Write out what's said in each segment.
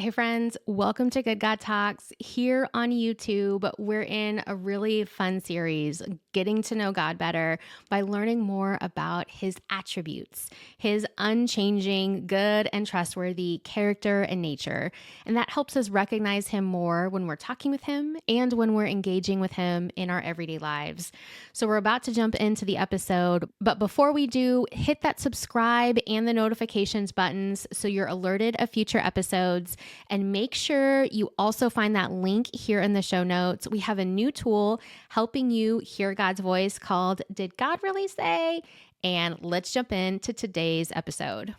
Hey friends, welcome to Good God Talks here on YouTube. We're in a really fun series, getting to know God better by learning more about his attributes, his unchanging, good and trustworthy character and nature. And that helps us recognize him more when we're talking with him and when we're engaging with him in our everyday lives. So we're about to jump into the episode, but before we do, hit that subscribe and the notifications buttons so you're alerted of future episodes. And make sure you also find that link here in the show notes. We have a new tool helping you hear God's voice called Did God Really Say? And let's jump into today's episode.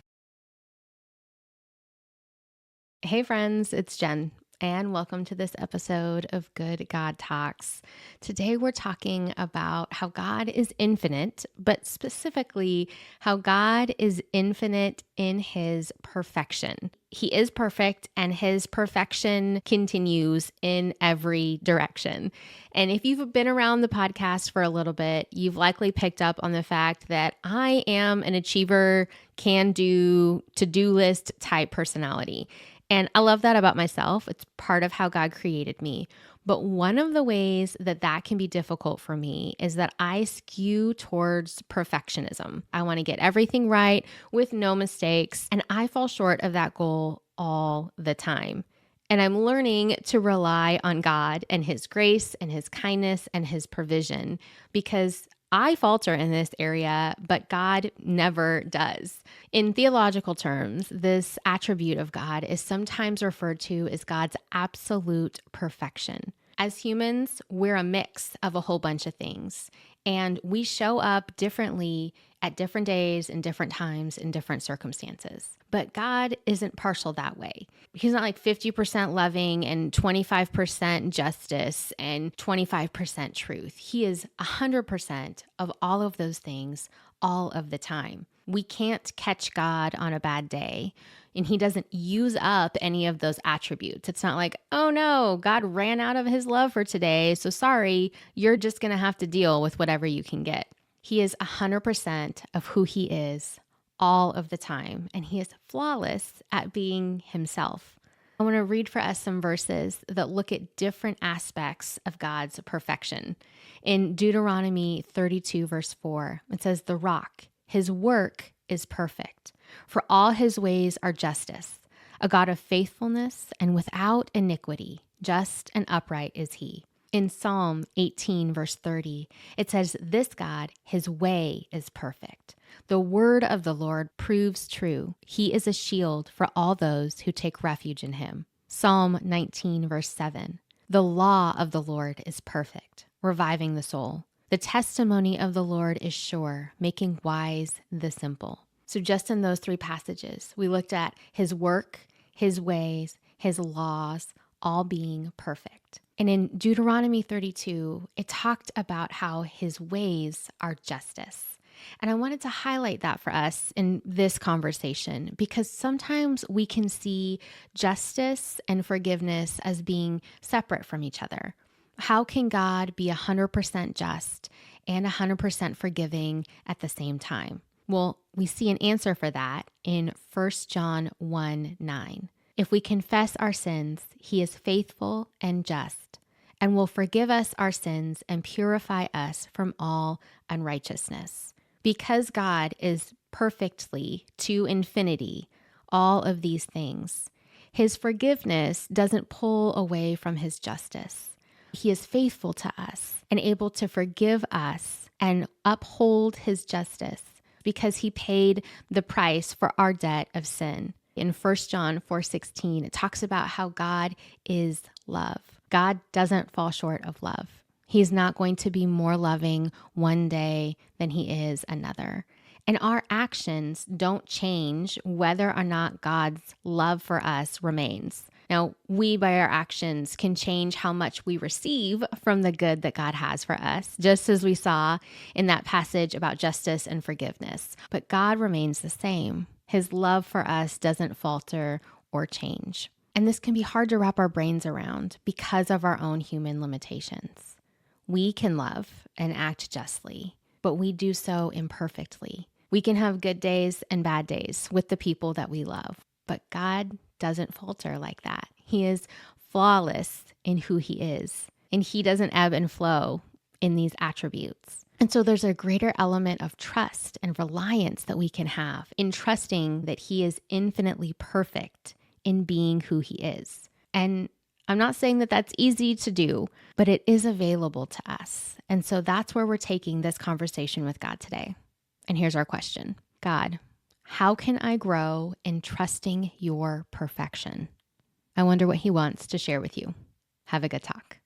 Hey friends, it's Jen, and welcome to this episode of Good God Talks. Today we're talking about how God is infinite, but specifically how God is infinite in his perfection. He is perfect and his perfection continues in every direction. And if you've been around the podcast for a little bit, you've likely picked up on the fact that I am an achiever, can do, to-do list type personality. And I love that about myself. It's part of how God created me. But one of the ways that that can be difficult for me is that I skew towards perfectionism. I want to get everything right with no mistakes, and I fall short of that goal all the time. And I'm learning to rely on God and his grace and his kindness and his provision because I falter in this area, but God never does. In theological terms, this attribute of God is sometimes referred to as God's absolute perfection. As humans, we're a mix of a whole bunch of things, and we show up differently at different days and different times in different circumstances. But God isn't partial that way. He's not like 50% loving and 25% justice and 25% truth. He is 100% of all of those things all of the time. We can't catch God on a bad day, and he doesn't use up any of those attributes. It's not like, oh no, God ran out of his love for today, so sorry, you're just going to have to deal with whatever you can get. He is 100% of who he is all of the time, and he is flawless at being himself. I want to read for us some verses that look at different aspects of God's perfection. In Deuteronomy 32, verse 4, it says, "The rock, his work is perfect, for all his ways are justice, a God of faithfulness and without iniquity, just and upright is he." In Psalm 18, verse 30, it says, "This God, his way is perfect. The word of the Lord proves true. He is a shield for all those who take refuge in him." Psalm 19, verse 7, "The law of the Lord is perfect, reviving the soul. The testimony of the Lord is sure, making wise the simple." So just in those three passages, we looked at his work, his ways, his laws, all being perfect. And in Deuteronomy 32, it talked about how his ways are justice. And I wanted to highlight that for us in this conversation because sometimes we can see justice and forgiveness as being separate from each other. How can God be 100% just and 100% forgiving at the same time? Well, we see an answer for that in 1 John 1:9. "If we confess our sins, he is faithful and just and will forgive us our sins and purify us from all unrighteousness." Because God is perfectly to infinity all of these things, his forgiveness doesn't pull away from his justice. He is faithful to us and able to forgive us and uphold his justice because he paid the price for our debt of sin. In 1 John 4:16, it talks about how God is love. God doesn't fall short of love. He's not going to be more loving one day than he is another. And our actions don't change whether or not God's love for us remains. Now, we by our actions can change how much we receive from the good that God has for us, just as we saw in that passage about justice and forgiveness. But God remains the same. His love for us doesn't falter or change. And this can be hard to wrap our brains around because of our own human limitations. We can love and act justly, but we do so imperfectly. We can have good days and bad days with the people that we love, but God doesn't falter like that. He is flawless in who he is, and he doesn't ebb and flow in these attributes. And so there's a greater element of trust and reliance that we can have in trusting that he is infinitely perfect in being who he is. And I'm not saying that that's easy to do, but it is available to us. And so that's where we're taking this conversation with God today. And here's our question. God, how can I grow in trusting your perfection? I wonder what he wants to share with you. Have a good talk.